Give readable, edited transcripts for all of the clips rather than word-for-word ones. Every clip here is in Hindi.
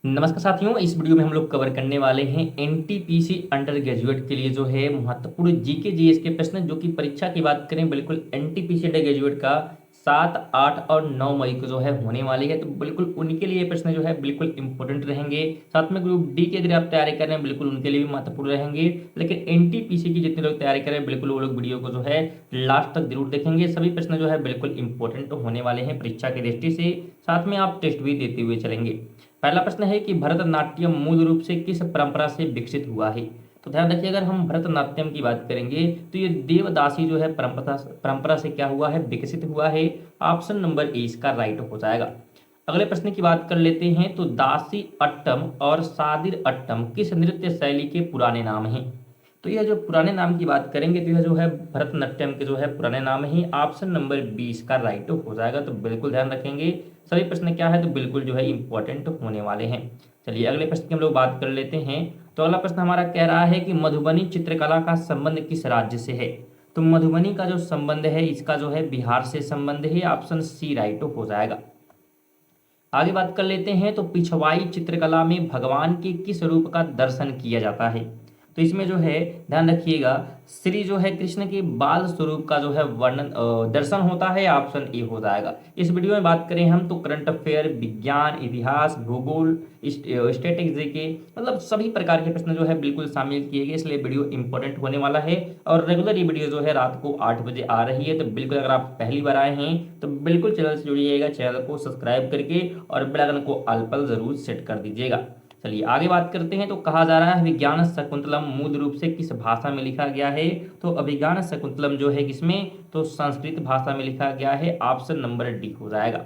नमस्कार साथियों, इस वीडियो में हम लोग कवर करने वाले हैं एनटीपीसी अंडर ग्रेजुएट के लिए जो है महत्वपूर्ण जीके जीएस के प्रश्न, जो कि परीक्षा की बात करें बिल्कुल एनटीपीसी अंडर ग्रेजुएट का 7, 8 और 9 मई को जो है होने वाली है। तो बिल्कुल उनके लिए प्रश्न जो है बिल्कुल इंपॉर्टेंट रहेंगे। साथ में ग्रुप डी की अगर आप तैयारी कर रहे हैं बिल्कुल उनके लिए भी महत्वपूर्ण रहेंगे। लेकिन एनटीपीसी की जितने लोग तैयारी कर रहे हैं बिल्कुल वो लोग वीडियो को जो है लास्ट तक जरूर देखेंगे। सभी प्रश्न जो है बिल्कुल इंपॉर्टेंट होने वाले हैं परीक्षा की दृष्टि से। साथ में आप टेस्ट भी देते हुए चलेंगे। पहला प्रश्न है कि भरतनाट्यम मूल रूप से किस परंपरा से विकसित हुआ है। तो ध्यान रखिए, अगर हम भरतनाट्यम की बात करेंगे तो ये देवदासी जो है परंपरा से क्या हुआ है, विकसित हुआ है। ऑप्शन नंबर ए इसका राइट हो जाएगा। अगले प्रश्न की बात कर लेते हैं। तो दासी अट्टम और सादिर अट्टम किस नृत्य शैली के पुराने नाम हैं। तो यह जो पुराने नाम की बात करेंगे तो यह जो है भरतनाट्यम के जो है पुराने नाम ही। ऑप्शन नंबर 20 का राइट हो जाएगा। तो बिल्कुल ध्यान रखेंगे, सभी प्रश्न क्या है तो बिल्कुल जो है इंपॉर्टेंट होने वाले हैं। चलिए अगले प्रश्न की हम लोग बात कर लेते हैं। तो अगला प्रश्न हमारा कह रहा है कि मधुबनी चित्रकला का संबंध किस राज्य से है। तो मधुबनी का जो संबंध है इसका जो है बिहार से संबंध है। ऑप्शन सी राइट हो जाएगा। आगे बात कर लेते हैं। तो पिछवाई चित्रकला में भगवान के किस रूप का दर्शन किया जाता है। तो इसमें जो है ध्यान रखिएगा, श्री जो है कृष्ण के बाल स्वरूप का जो है वर्णन दर्शन होता है। ऑप्शन ए हो जाएगा। इस वीडियो में बात करें हम तो करंट अफेयर, विज्ञान, इतिहास, भूगोल, स्टैटिक्स जीके मतलब सभी प्रकार के प्रश्न जो है बिल्कुल शामिल किए गए, इसलिए वीडियो इंपॉर्टेंट होने वाला है। और रेगुलर ये वीडियो जो है रात को 8 बजे आ रही है। तो बिल्कुल अगर आप पहली बार आए हैं तो बिल्कुल चैनल से जुड़िएगा, चैनल को सब्सक्राइब करके और बेल आइकन को ऑल पर जरूर सेट कर दीजिएगा। चलिए आगे बात करते हैं। तो कहा जा रहा है अभिज्ञान शकुंतलम मूल रूप से किस भाषा में लिखा गया है। तो अभिज्ञान शकुंतलम जो है किसमें, तो संस्कृत भाषा में लिखा गया है। ऑप्शन नंबर डी हो जाएगा।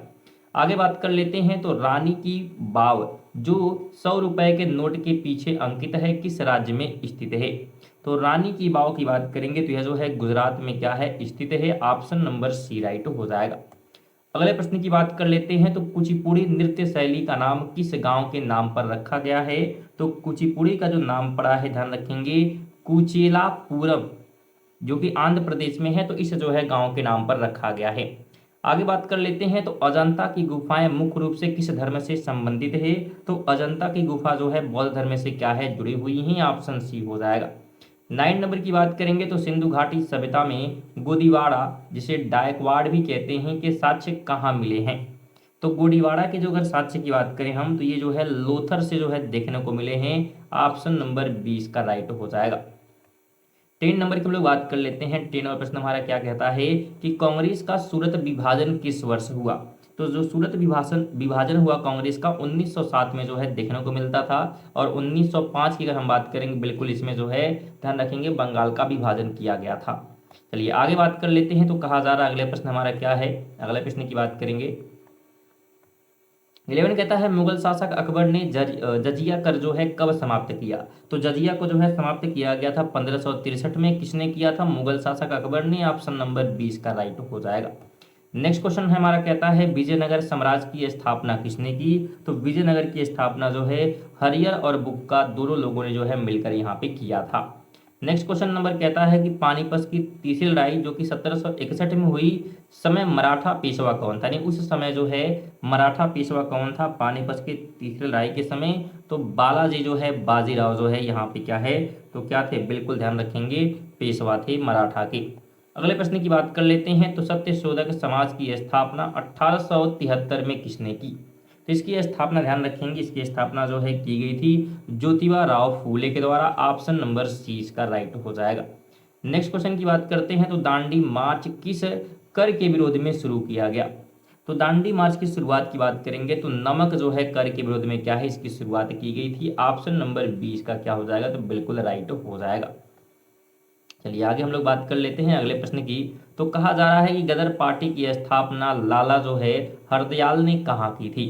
आगे बात कर लेते हैं। तो रानी की वाव जो 100 रुपए के नोट के पीछे अंकित है किस राज्य में स्थित है। तो रानी की वाव की बात करेंगे तो यह जो है गुजरात में क्या है, स्थित है। ऑप्शन नंबर सी राइट हो जाएगा। अगले प्रश्न की बात कर लेते हैं। तो कुचिपुड़ी नृत्य शैली का नाम किस गांव के नाम पर रखा गया है। तो कुचिपुड़ी का जो नाम पड़ा है ध्यान रखेंगे कुचेलापुरम, जो कि आंध्र प्रदेश में है। तो इस जो है गांव के नाम पर रखा गया है। आगे बात कर लेते हैं। तो अजंता की गुफाएं मुख्य रूप से किस धर्म से संबंधित है। तो अजंता की गुफा जो है बौद्ध धर्म से क्या है, जुड़ी हुई है। ऑप्शन सी हो जाएगा। 9 नंबर की बात करेंगे। तो सिंधु घाटी सभ्यता में गोदीवाड़ा, जिसे डायकवाड़ भी कहते हैं, के साक्ष्य कहाँ मिले हैं। तो गोदीवाड़ा के जो अगर साक्ष्य की बात करें हम तो ये जो है लोथर से जो है देखने को मिले हैं। ऑप्शन नंबर 20 का राइट हो जाएगा। 10 नंबर की हम लोग बात कर लेते हैं। 10 और प्रश्न हमारा क्या कहता है कि कांग्रेस का सूरत विभाजन किस वर्ष हुआ। तो जो सूरत विभाजन विभाजन हुआ कांग्रेस का 1907 में जो है देखने को मिलता था। और 1905 की अगर हम बात करेंगे बिल्कुल इसमें जो है ध्यान रखेंगे बंगाल का विभाजन किया गया था। चलिए आगे बात कर लेते हैं। तो कहा जा रहा है अगले प्रश्न हमारा क्या है, अगले प्रश्न की बात करेंगे। 11 कहता है मुगल शासक अकबर ने जजिया कर जो है कब समाप्त किया। तो जजिया को जो है समाप्त किया गया था 1563 में। किसने किया था, मुगल शासक अकबर ने। ऑप्शन नंबर 20 का राइट हो जाएगा। नेक्स्ट क्वेश्चन हमारा कहता है विजयनगर साम्राज्य की स्थापना किसने की। तो विजयनगर की स्थापना जो है हरियर और बुक्का दोनों लोगों ने जो है मिलकर यहाँ पे किया था। नेक्स्ट क्वेश्चन नंबर कहता है कि पानीपत की तीसरी लड़ाई जो कि 1761 में हुई, समय मराठा पेशवा कौन था। यानी उस समय जो है मराठा पेशवा कौन था पानीपत की तीसरी लड़ाई के समय। तो बालाजी जो है बाजीराव जो है यहाँ पे क्या है, तो क्या थे, बिल्कुल ध्यान रखेंगे पेशवा थे मराठा के। अगले प्रश्न की बात कर लेते हैं। तो सत्यशोधक समाज की स्थापना 1873 में किसने की। तो इसकी स्थापना ध्यान रखेंगे, इसकी स्थापना जो है की गई थी ज्योतिबा राव फूले के द्वारा। ऑप्शन नंबर सी इसका राइट हो जाएगा। नेक्स्ट क्वेश्चन की बात करते हैं। तो दांडी मार्च किस कर के विरोध में शुरू किया गया। तो दांडी मार्च की शुरुआत की बात करेंगे तो नमक जो है कर के विरोध में क्या है, इसकी शुरुआत की गई थी। ऑप्शन नंबर 20 का क्या हो जाएगा, तो बिल्कुल राइट हो जाएगा। चलिए आगे हम लोग बात कर लेते हैं अगले प्रश्न की। तो कहा जा रहा है कि गदर पार्टी की स्थापना लाला जो है हरदयाल ने कहाँ की थी।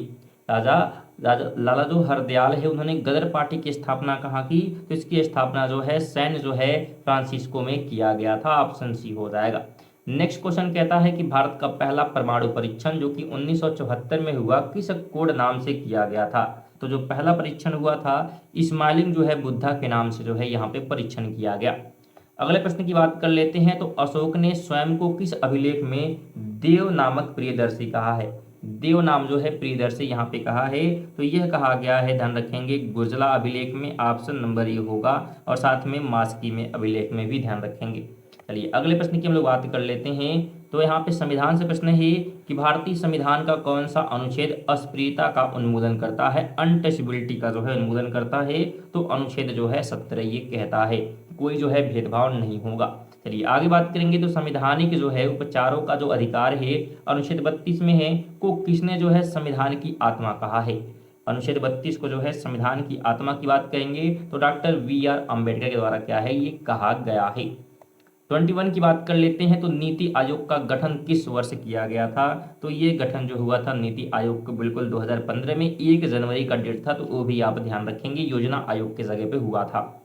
राजा राजा लाला जो हरदयाल है उन्होंने गदर पार्टी की स्थापना कहाँ की। तो इसकी स्थापना जो है सैन जो है फ्रांसिस्को में किया गया था। ऑप्शन सी हो जाएगा। नेक्स्ट क्वेश्चन कहता है कि भारत का पहला परमाणु परीक्षण जो कि 1974 में हुआ किस कोड नाम से किया गया था। तो जो पहला परीक्षण हुआ था इस्माइलिंग जो है बुद्धा के नाम से जो है यहाँ पे परीक्षण किया गया। अगले प्रश्न की बात कर लेते हैं। तो अशोक ने स्वयं को किस अभिलेख में देव नामक प्रियदर्शी कहा है। देव नाम जो है प्रियदर्शी से यहाँ पे कहा है, तो यह कहा गया है, ध्यान रखेंगे, गुर्जला अभिलेख में, ऑप्शन नंबर ये होगा, और साथ में मास्की में अभिलेख में भी ध्यान रखेंगे। चलिए अगले प्रश्न की हम लोग बात कर लेते हैं। तो यहाँ पे संविधान से प्रश्न है कि भारतीय संविधान का कौन सा अनुच्छेद अस्प्रियता का उन्मूलन करता है, अनटचेबिलिटी का जो है उन्मूलन करता है, तो अनुच्छेद जो है 17 ये कहता है कोई जो है भेदभाव नहीं होगा। चलिए आगे बात करेंगे। तो संवैधानिक जो है उपचारों का जो अधिकार है अनुच्छेद 32 में है, को किसने जो है संविधान की आत्मा कहा है? अनुच्छेद 32 को जो है संविधान की आत्मा की बात करेंगे तो डॉक्टर वी.आर. अम्बेडकर के द्वारा क्या है ये कहा गया है। 21 की बात कर लेते हैं। तो नीति आयोग का गठन किस वर्ष किया गया था? तो ये गठन जो हुआ था नीति आयोग को बिल्कुल 2015 में 1 जनवरी का डेट था, तो वो भी आप ध्यान रखेंगे, योजना आयोग के जगह पे हुआ था।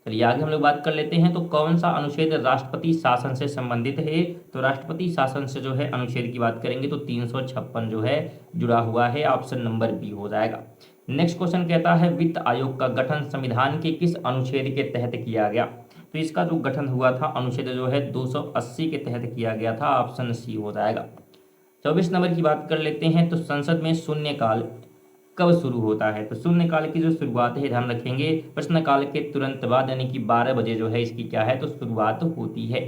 चलिए आगे हम लोग बात कर लेते हैं। तो कौन सा अनुच्छेद राष्ट्रपति शासन से संबंधित है? तो राष्ट्रपति शासन से जो है अनुच्छेद की बात करेंगे तो 356 जो है जुड़ा हुआ है, ऑप्शन नंबर बी हो जाएगा। नेक्स्ट क्वेश्चन कहता है वित्त आयोग का गठन संविधान के किस अनुच्छेद के तहत किया गया? तो इसका जो गठन हुआ था अनुच्छेद जो है 280 के तहत किया गया था, ऑप्शन सी हो जाएगा। 24 नंबर की बात कर लेते हैं। तो संसद में शून्यकाल कब शुरू होता है? तो शून्यकाल की जो शुरुआत है, ध्यान रखेंगे, प्रश्नकाल के तुरंत बाद यानी कि 12 बजे जो है इसकी क्या है तो शुरुआत होती है।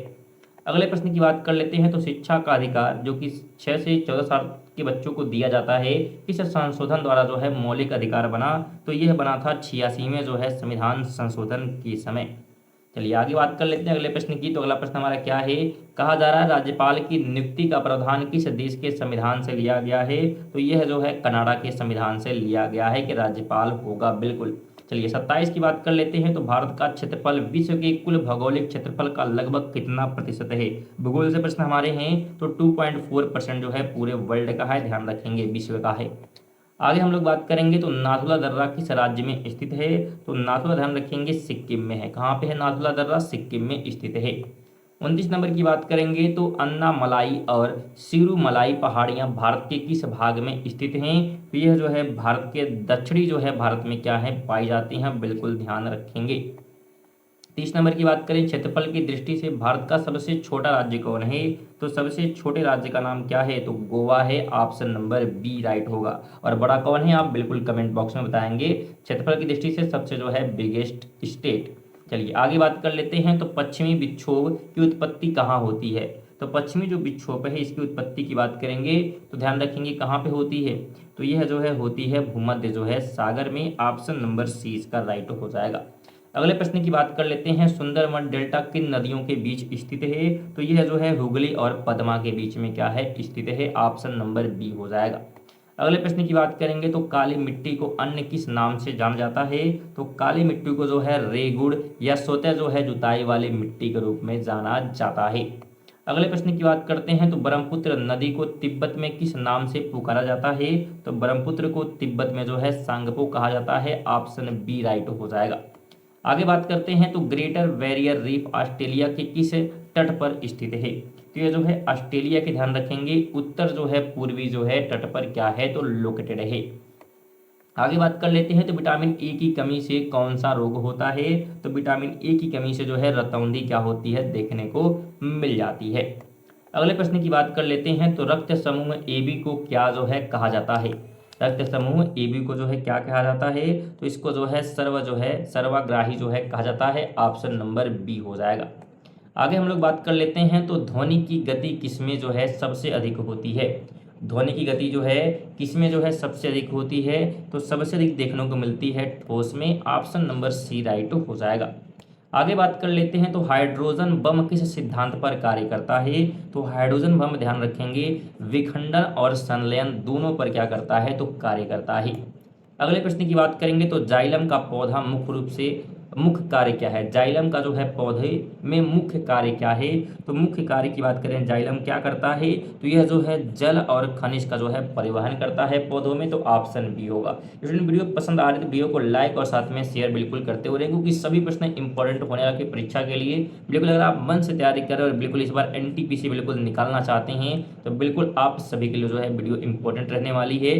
अगले प्रश्न की बात कर लेते हैं। तो शिक्षा का अधिकार जो कि 6 से 14 साल के बच्चों को दिया जाता है, किस संशोधन द्वारा जो है मौलिक अधिकार बना? तो यह बना था 86वें जो है संविधान संशोधन के समय। चलिए आगे बात कर लेते हैं अगले प्रश्न की। तो अगला प्रश्न हमारा क्या है? कहा जा रहा है राज्यपाल की नियुक्ति का प्रावधान किस देश के संविधान से लिया गया है? तो यह जो है कनाडा के संविधान से लिया गया है कि राज्यपाल होगा, बिल्कुल। चलिए 27 की बात कर लेते हैं। तो भारत का क्षेत्रफल विश्व के कुल भौगोलिक क्षेत्रफल का लगभग कितना प्रतिशत है? भूगोल से प्रश्न हमारे हैं, तो 2.4% जो है पूरे वर्ल्ड का है, ध्यान रखेंगे, विश्व का है। आगे हम लोग बात करेंगे। तो नाथुला दर्रा किस राज्य में स्थित है? तो नाथुला, ध्यान रखेंगे, सिक्किम में है। कहाँ पे है नाथुला दर्रा? सिक्किम में स्थित है। 29 नंबर की बात करेंगे। तो अन्नामलाई और सिरुमलाई पहाड़ियाँ भारत के किस भाग में स्थित हैं? तो यह जो है भारत के दक्षिणी जो है भारत में क्या है पाई जाती हैं, बिल्कुल ध्यान रखेंगे। 30 नंबर की बात करें, क्षेत्रफल की दृष्टि से भारत का सबसे छोटा राज्य कौन है? तो सबसे छोटे राज्य का नाम क्या है? तो गोवा है, ऑप्शन नंबर बी राइट होगा। और बड़ा कौन है आप बिल्कुल कमेंट बॉक्स में बताएंगे। क्षेत्रफल की दृष्टि से सबसे जो है बिगेस्ट स्टेट। चलिए आगे बात कर लेते हैं। तो पश्चिमी विक्षोभ की उत्पत्ति कहाँ होती है? तो पश्चिमी जो विक्षोभ है इसकी उत्पत्ति की बात करेंगे तो ध्यान रखेंगे कहाँ पे होती है? तो यह जो है होती है भूमध्य जो है सागर में, ऑप्शन नंबर सी इसका राइट हो जाएगा। अगले प्रश्न की बात कर लेते हैं। सुंदरवन डेल्टा किन नदियों के बीच स्थित है? तो यह जो है हुगली और पद्मा के बीच में क्या है स्थित है, ऑप्शन नंबर बी हो जाएगा। अगले प्रश्न की बात करेंगे। तो काली मिट्टी को अन्य किस नाम से जाना जाता है? तो काली मिट्टी को जो है रेगुड़ या स्वतः जो है जुताई वाली मिट्टी के रूप में जाना जाता है। अगले प्रश्न की बात करते हैं। तो ब्रह्मपुत्र नदी को तिब्बत में किस नाम से पुकारा जाता है? तो ब्रह्मपुत्र को तिब्बत में जो है सांगपो कहा जाता है, ऑप्शन बी राइट हो जाएगा। आगे बात करते हैं। तो ग्रेटर बैरियर रीफ ऑस्ट्रेलिया के किस तट पर स्थित है? तो ये जो है ऑस्ट्रेलिया के, ध्यान रखेंगे, उत्तर जो है पूर्वी जो है तट पर क्या है तो लोकेटेड है। आगे बात कर लेते हैं। तो विटामिन ए की कमी से कौन सा रोग होता है? तो विटामिन ए की कमी से जो है रतौंधी क्या होती है देखने को मिल जाती है। अगले प्रश्न की बात कर लेते हैं। तो रक्त समूह ए बी को क्या जो है कहा जाता है? रक्त समूह ए बी को जो है क्या कहा जाता है? तो इसको जो है सर्वग्राही जो है कहा जाता है, ऑप्शन नंबर बी हो जाएगा। आगे हम लोग बात कर लेते हैं। तो ध्वनि की गति किसमें जो है सबसे अधिक होती है? ध्वनि की गति जो है किसमें जो है सबसे अधिक होती है? तो सबसे अधिक देखने को मिलती है ठोस में, ऑप्शन नंबर सी राइट हो जाएगा। आगे बात कर लेते हैं। तो हाइड्रोजन बम किस सिद्धांत पर कार्य करता है? तो हाइड्रोजन बम, ध्यान रखेंगे, विखंडन और संलयन दोनों पर क्या करता है तो कार्य करता है। अगले प्रश्न की बात करेंगे। तो जाइलम का पौधा मुख्य रूप से मुख्य कार्य क्या है? जाइलम का जो है पौधे में मुख्य कार्य क्या है? तो मुख्य कार्य की बात करें जाइलम क्या करता है? तो यह जो है जल और खनिज का जो है परिवहन करता है पौधों में, तो ऑप्शन बी होगा। स्टूडेंट वीडियो पसंद आ रही है तो वीडियो को लाइक और साथ में शेयर बिल्कुल करते हो रहे, क्योंकि सभी प्रश्न इंपॉर्टेंट होने वाले परीक्षा के लिए। बिल्कुल अगर आप मन से तैयारी कर रहे हो और बिल्कुल इस बार NTPC बिल्कुल निकालना चाहते हैं तो बिल्कुल आप सभी के लिए जो है वीडियो इंपॉर्टेंट रहने वाली है।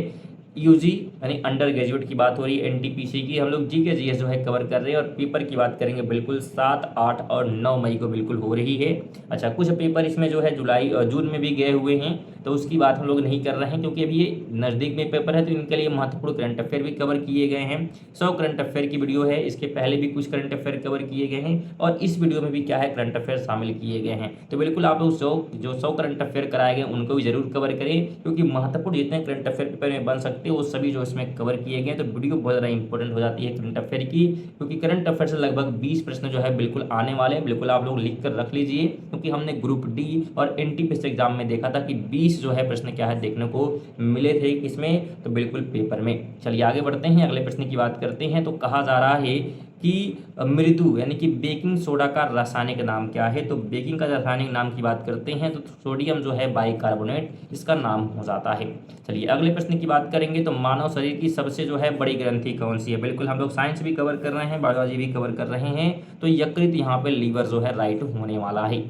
यूजी यानी अंडर ग्रेजुएट की बात हो रही है, एनटीपीसी की। हम लोग जीके जीएस जो है कवर कर रहे हैं और पेपर की बात करेंगे बिल्कुल 7, 8 और 9 मई को बिल्कुल हो रही है। अच्छा, कुछ पेपर इसमें जो है जुलाई और जून में भी गए हुए हैं, तो उसकी बात हम लोग नहीं कर रहे हैं क्योंकि अभी ये नज़दीक में पेपर है, तो इनके लिए महत्वपूर्ण करंट अफेयर भी कवर किए गए हैं। 100 करंट अफेयर की वीडियो है, इसके पहले भी कुछ करंट अफेयर कवर किए गए हैं और इस वीडियो में भी क्या है करंट अफेयर शामिल किए गए हैं। तो बिल्कुल आप लोग जो 100 करंट अफेयर कराए गए उनको भी जरूर कवर करें, क्योंकि महत्वपूर्ण जितने करंट अफेयर पेपर में बन सकते हैं वो सभी जो इसमें कवर किए गए। तो वीडियो बहुत ज़्यादा इंपॉर्टेंट हो जाती है करंट अफेयर की, क्योंकि करंट अफेयर से लगभग 20 प्रश्न जो है बिल्कुल आने वाले हैं। बिल्कुल आप लोग लिख कर रख लीजिए, क्योंकि हमने ग्रुप डी और एनटीपीसी एग्जाम में देखा था कि 20 जो है प्रश्न क्या है देखने को मिले थे किसमें, तो बिल्कुल पेपर में। चलिए आगे बढ़ते हैं, अगले प्रश्न की बात करते हैं। तो कहा जा रहा है कि मृदु यानी कि बेकिंग सोडा का रासायनिक नाम क्या है। तो बेकिंग का रासायनिक नाम की बात करते हैं तो सोडियम जो है बाइकार्बोनेट इसका नाम हो जाता है। चलिए अगले प्रश्न की बात करेंगे। तो मानव शरीर की सबसे जो है बड़ी ग्रंथि कौन सी है। बिल्कुल हम लोग साइंस भी कवर कर रहे हैं, बायोलॉजी भी कवर कर रहे हैं, तो यकृत यहाँ पे लीवर जो है राइट होने वाला है।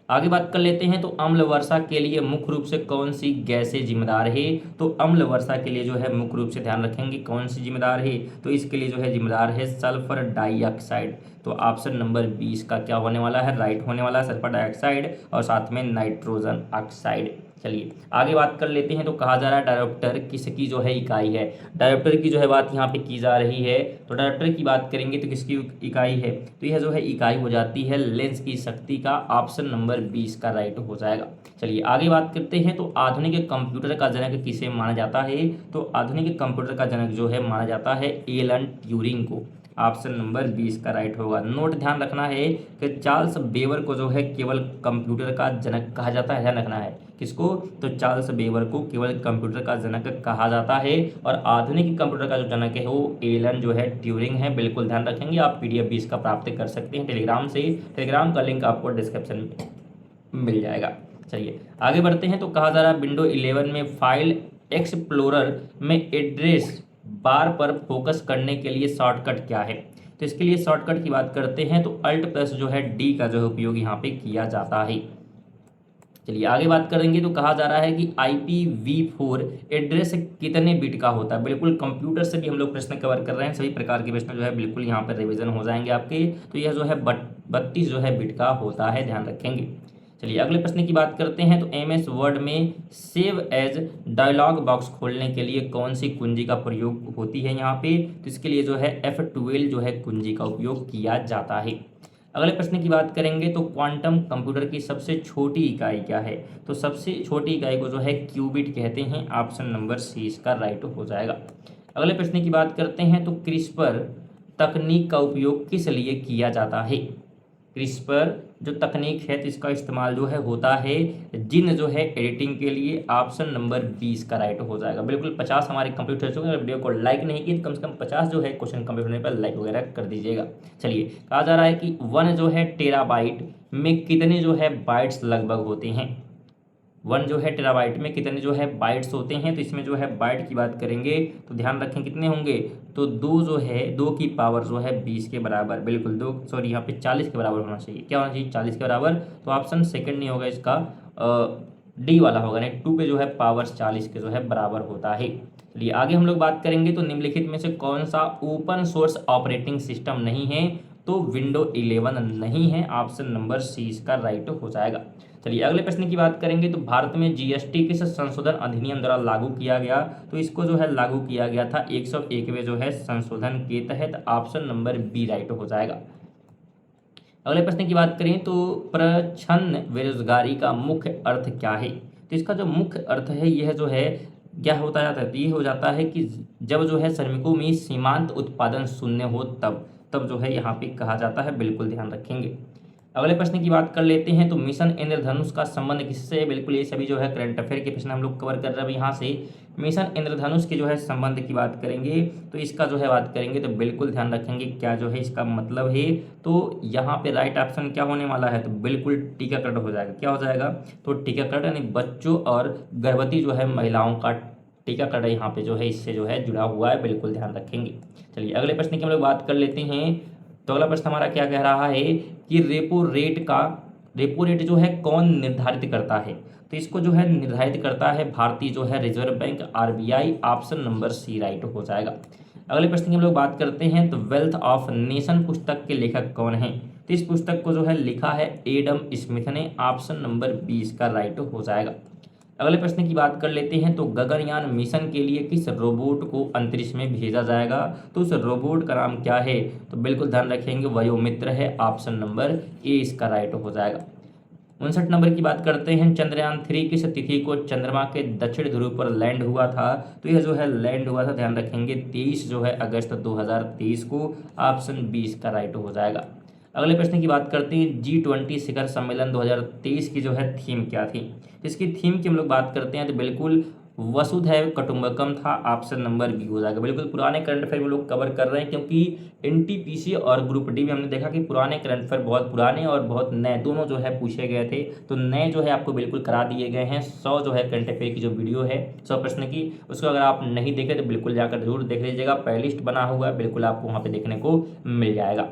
आगे बात कर लेते हैं। तो अम्ल वर्षा के लिए मुख्य रूप से कौन सी गैसें जिम्मेदार है। तो अम्ल वर्षा के लिए जो है मुख्य रूप से ध्यान रखेंगे कौन सी जिम्मेदार है, तो इसके लिए जो है जिम्मेदार है सल्फर डाइऑक्साइड। तो ऑप्शन नंबर 20 का क्या होने वाला है, राइट होने वाला है सल्फर डाइऑक्साइड और साथ में नाइट्रोजन ऑक्साइड। चलिए आगे बात कर लेते हैं। तो कहा जा रहा है डायोप्टर किसकी जो है इकाई है। डायोप्टर की जो है बात यहाँ पे की जा रही है। तो डायोप्टर की बात करेंगे तो किसकी इकाई है, तो यह जो है इकाई हो जाती है लेंस की शक्ति का। ऑप्शन नंबर 20 का राइट हो जाएगा। चलिए आगे बात करते हैं। तो आधुनिक कंप्यूटर का जनक किसे माना जाता है। तो आधुनिक कंप्यूटर का जनक जो है माना जाता है एलन ट्यूरिंग को। ऑप्शन नंबर 20 का राइट होगा। नोट ध्यान रखना है कि चार्ल्स बेवर को जो है केवल कंप्यूटर का जनक कहा जाता है, ध्यान रखना है किसको, तो चार्ल्स बेवर को केवल कंप्यूटर का जनक कहा जाता है और आधुनिक कंप्यूटर का जो जनक है वो एलन जो है ट्यूरिंग है। बिल्कुल ध्यान रखेंगे। आप PDF भी इसका प्राप्त कर सकते हैं टेलीग्राम से, टेलीग्राम का लिंक आपको डिस्क्रिप्शन में मिल जाएगा। चलिए आगे बढ़ते हैं। तो कहा जा रहा है विंडो 11 में फाइल एक्सप्लोरर में एड्रेस बार पर फोकस करने के लिए शॉर्टकट क्या है। तो इसके लिए शॉर्टकट की बात करते हैं तो अल्ट प्लस जो है डी का जो है उपयोग यहाँ पे किया जाता है। चलिए आगे बात करेंगे। तो कहा जा रहा है कि IPv4 एड्रेस कितने बिट का होता है। बिल्कुल कंप्यूटर से भी हम लोग प्रश्न कवर कर रहे हैं, सभी प्रकार के प्रश्न जो है बिल्कुल यहाँ पर रिवीजन हो जाएंगे आपके। तो यह जो है 32 जो है बिट का होता है, ध्यान रखेंगे। चलिए अगले प्रश्न की बात करते हैं। तो MS वर्ड में सेव एज डायलॉग बॉक्स खोलने के लिए कौन सी कुंजी का प्रयोग होती है यहाँ पे, तो इसके लिए जो है F12 जो है कुंजी का उपयोग किया जाता है। अगले प्रश्न की बात करेंगे। तो क्वांटम कंप्यूटर की सबसे छोटी इकाई क्या है। तो सबसे छोटी इकाई को जो है क्यूबिट कहते हैं। ऑप्शन नंबर C इसका राइट हो जाएगा। अगले प्रश्न की बात करते हैं। तो क्रिस्पर तकनीक का उपयोग किस लिए किया जाता है। क्रिस्पर जो तकनीक है तो इसका इस्तेमाल जो है होता है जीन जो है एडिटिंग के लिए। ऑप्शन नंबर 20 का राइट हो जाएगा। बिल्कुल 50 हमारे कंप्लीट हो चुके हैं। वीडियो को लाइक नहीं किए तो कम से कम 50 जो है क्वेश्चन कंप्लीट होने पर लाइक वगैरह कर दीजिएगा। चलिए कहा जा रहा है कि 1 जो है टेराबाइट में कितने जो है बाइट्स लगभग होते हैं। 1 जो है टेराबाइट में कितने जो है बाइट्स होते हैं। तो इसमें जो है बाइट की बात करेंगे तो ध्यान रखें कितने होंगे, तो 2 जो है 2 की पावर जो है 20 के बराबर। बिल्कुल 2 सॉरी यहाँ पे 40 के बराबर होना चाहिए। क्या होना चाहिए, 40 के बराबर। तो ऑप्शन सेकंड नहीं होगा इसका, डी वाला होगा। नहीं 2 पे जो है पावर 40 के जो है बराबर होता है। चलिए आगे हम लोग बात करेंगे। तो निम्नलिखित में से कौन सा ओपन सोर्स ऑपरेटिंग सिस्टम नहीं है। तो विंडो 11 नहीं है। ऑप्शन नंबर C इसका राइट हो जाएगा। चलिए अगले प्रश्न की बात करेंगे। तो भारत में GST किस संशोधन अधिनियम द्वारा लागू किया गया। तो इसको जो है लागू किया गया था 101वें जो है संशोधन के तहत। ऑप्शन नंबर B राइट हो जाएगा। अगले प्रश्न की बात करें। तो प्रच्छन्न बेरोजगारी का मुख्य अर्थ क्या है। तो इसका जो मुख्य अर्थ है यह जो है क्या होता जाता है, तो ये हो जाता है कि जब जो है श्रमिकों में सीमांत उत्पादन शून्य हो तब जो है यहाँ पे कहा जाता है। बिल्कुल ध्यान रखेंगे। अगले प्रश्न की बात कर लेते हैं। तो मिशन इंद्रधनुष का संबंध किससे है। बिल्कुल ये सभी जो है करंट अफेयर के प्रश्न हम लोग कवर कर रहे हैं यहाँ से। मिशन इंद्रधनुष के जो है संबंध की बात करेंगे तो इसका जो है बात करेंगे तो बिल्कुल ध्यान रखेंगे क्या जो है इसका मतलब है। तो यहाँ पे राइट ऑप्शन क्या होने वाला है, तो बिल्कुल टीकाकरण हो जाएगा। क्या हो जाएगा, तो टीकाकरण यानी बच्चों और गर्भवती जो है महिलाओं का टीकाकरण यहाँ पे जो है इससे जो है जुड़ा हुआ है। बिल्कुल ध्यान रखेंगे। चलिए अगले प्रश्न की हम लोग बात कर लेते हैं। तो अगला प्रश्न हमारा क्या कह रहा है कि रेपो रेट जो है कौन निर्धारित करता है। तो इसको जो है निर्धारित करता है भारतीय जो है reserve bank RBI। Option number C right हो जाएगा। अगले प्रश्न की हम लोग बात करते हैं तो वेल्थ ऑफ नेशन पुस्तक के लेखक कौन हैं। तो इस पुस्तक को जो है लिखा है एडम स्मिथ ने। ऑप्शन नंबर 20 का राइट हो जाएगा। अगले प्रश्न की बात कर लेते हैं तो गगनयान मिशन के लिए किस रोबोट को अंतरिक्ष में भेजा जाएगा। तो उस रोबोट का नाम क्या है। तो बिल्कुल ध्यान रखेंगे वयोमित्र है। ऑप्शन नंबर ए इसका राइट हो जाएगा। 59 नंबर की बात करते हैं चंद्रयान 3 किस तिथि को चंद्रमा के दक्षिण ध्रुव पर लैंड हुआ था। तो यह जो है लैंड हुआ था, ध्यान रखेंगे 23 जो है अगस्त 2023 को। ऑप्शन 20 का राइट हो जाएगा। अगले प्रश्न की बात करते हैं G20 शिखर सम्मेलन 2023 की जो है थीम क्या थी। इसकी थीम की हम लोग बात करते हैं तो बिल्कुल वसुधैव कुटुंबकम था। ऑप्शन नंबर बी हो जाएगा। बिल्कुल पुराने करंट अफेयर में लोग कवर कर रहे हैं, क्योंकि एनटीपीसी और ग्रुप डी में हमने देखा कि पुराने करंट अफेयर बहुत पुराने और बहुत नए दोनों जो है पूछे गए थे। तो नए जो है आपको बिल्कुल करा दिए गए हैं। 100 जो है करंट अफेयर की जो वीडियो है 100 प्रश्न की, उसको अगर आप नहीं देखे तो बिल्कुल जाकर जरूर देख लीजिएगा। प्लेलिस्ट बना हुआ है, बिल्कुल आपको वहाँ पर देखने को मिल जाएगा।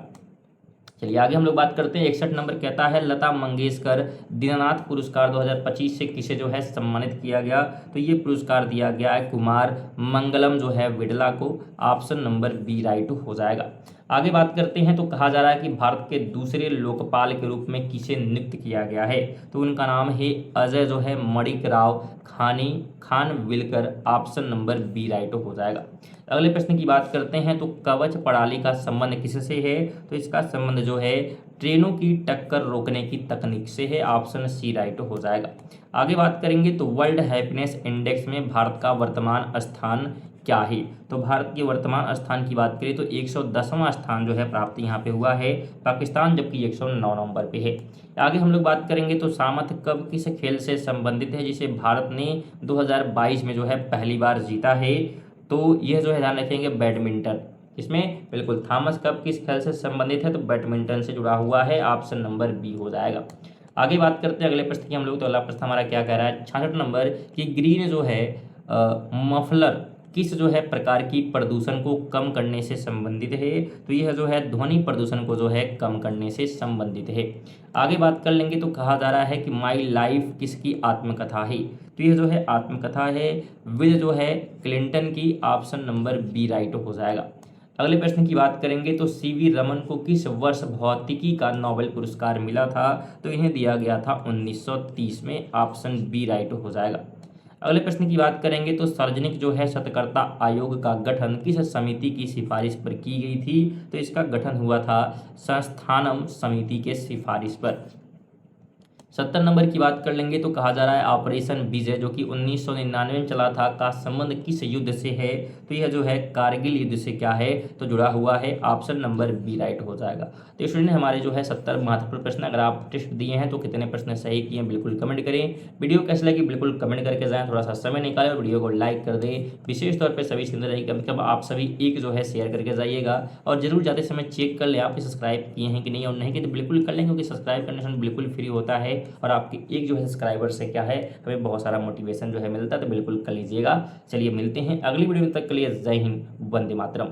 चलिए आगे हम लोग बात करते हैं। 61 नंबर कहता है लता मंगेशकर दीननाथ पुरस्कार 2025 से किसे जो है सम्मानित किया गया। तो ये पुरस्कार दिया गया है कुमार मंगलम जो है विड़ला को। ऑप्शन नंबर बी राइट हो जाएगा। आगे बात करते हैं तो कहा जा रहा है कि भारत के दूसरे लोकपाल के रूप में किसे नियुक्त किया गया है। तो उनका नाम है अजय जो है Manik Rao Khanwilkar. Option number B right हो जाएगा। अगले प्रश्न की बात करते हैं तो कवच प्रणाली का संबंध किससे है। तो इसका संबंध जो है ट्रेनों की टक्कर रोकने की तकनीक से है। ऑप्शन सी राइट हो जाएगा। आगे बात करेंगे तो वर्ल्ड हैप्पीनेस इंडेक्स में भारत का वर्तमान स्थान क्या है। तो भारत के वर्तमान स्थान की बात करें तो 110वां स्थान जो है प्राप्त यहाँ पे हुआ है पाकिस्तान, जबकि 109 नंबर पे है। आगे हम लोग बात करेंगे तो सामथ कप किस खेल से संबंधित है, जिसे भारत ने 2022 में जो है पहली बार जीता है। तो यह जो है ध्यान रखेंगे बैडमिंटन। इसमें बिल्कुल थॉमस कप किस खेल से संबंधित है। तो बैडमिंटन से जुड़ा हुआ है। ऑप्शन नंबर बी हो जाएगा। आगे बात करते हैं अगले प्रश्न की हम लोग। तो अगला प्रश्न हमारा क्या कह रहा है 66 नंबर की ग्रीन जो है मफलर किस जो है प्रकार की प्रदूषण को कम करने से संबंधित है। तो यह जो है ध्वनि प्रदूषण को जो है कम करने से संबंधित है। आगे बात कर लेंगे तो कहा जा रहा है कि माई लाइफ किसकी आत्मकथा है। तो यह जो है आत्मकथा है विल जो है क्लिंटन की। ऑप्शन नंबर बी राइट हो जाएगा। अगले प्रश्न की बात करेंगे तो सीवी रमन को किस वर्ष भौतिकी का नोबेल पुरस्कार मिला था। तो इन्हें दिया गया था 1930 में। ऑप्शन बी राइट हो जाएगा। अगले प्रश्न की बात करेंगे तो सार्वजनिक जो है शतकर्ता आयोग का गठन किस समिति की सिफारिश पर की गई थी। तो इसका गठन हुआ था संस्थानम समिति के सिफारिश पर। 70 नंबर की बात कर लेंगे तो कहा जा रहा है ऑपरेशन विजय जो कि 1999 में चला था का संबंध किस युद्ध से है। तो यह जो है कारगिल युद्ध से क्या है तो जुड़ा हुआ है। ऑप्शन नंबर बी राइट हो जाएगा। तो स्टूडेंट हमारे जो है 70 महत्वपूर्ण प्रश्न अगर आप टेस्ट दिए हैं तो कितने प्रश्न सही किए हैं बिल्कुल कमेंट करें। वीडियो कैसे लगी बिल्कुल कमेंट करके जाएं। थोड़ा सा समय निकालें और वीडियो को लाइक कर दें। विशेष तौर पर सभी सुंदर रही कम से कम आप सभी एक जो है शेयर करके जाइएगा। और जरूर जाते समय चेक कर ले आप सब्सक्राइब किए हैं कि नहीं, और नहीं किए तो बिल्कुल कर लें, क्योंकि सब्सक्राइब करने से बिल्कुल फ्री होता है और आपके एक जो है सब्सक्राइबर से क्या है हमें बहुत सारा मोटिवेशन जो है मिलता है। तो बिल्कुल कर लीजिएगा। चलिए मिलते हैं अगली वीडियो में, तक के लिए जय हिंद, वंदे मातरम।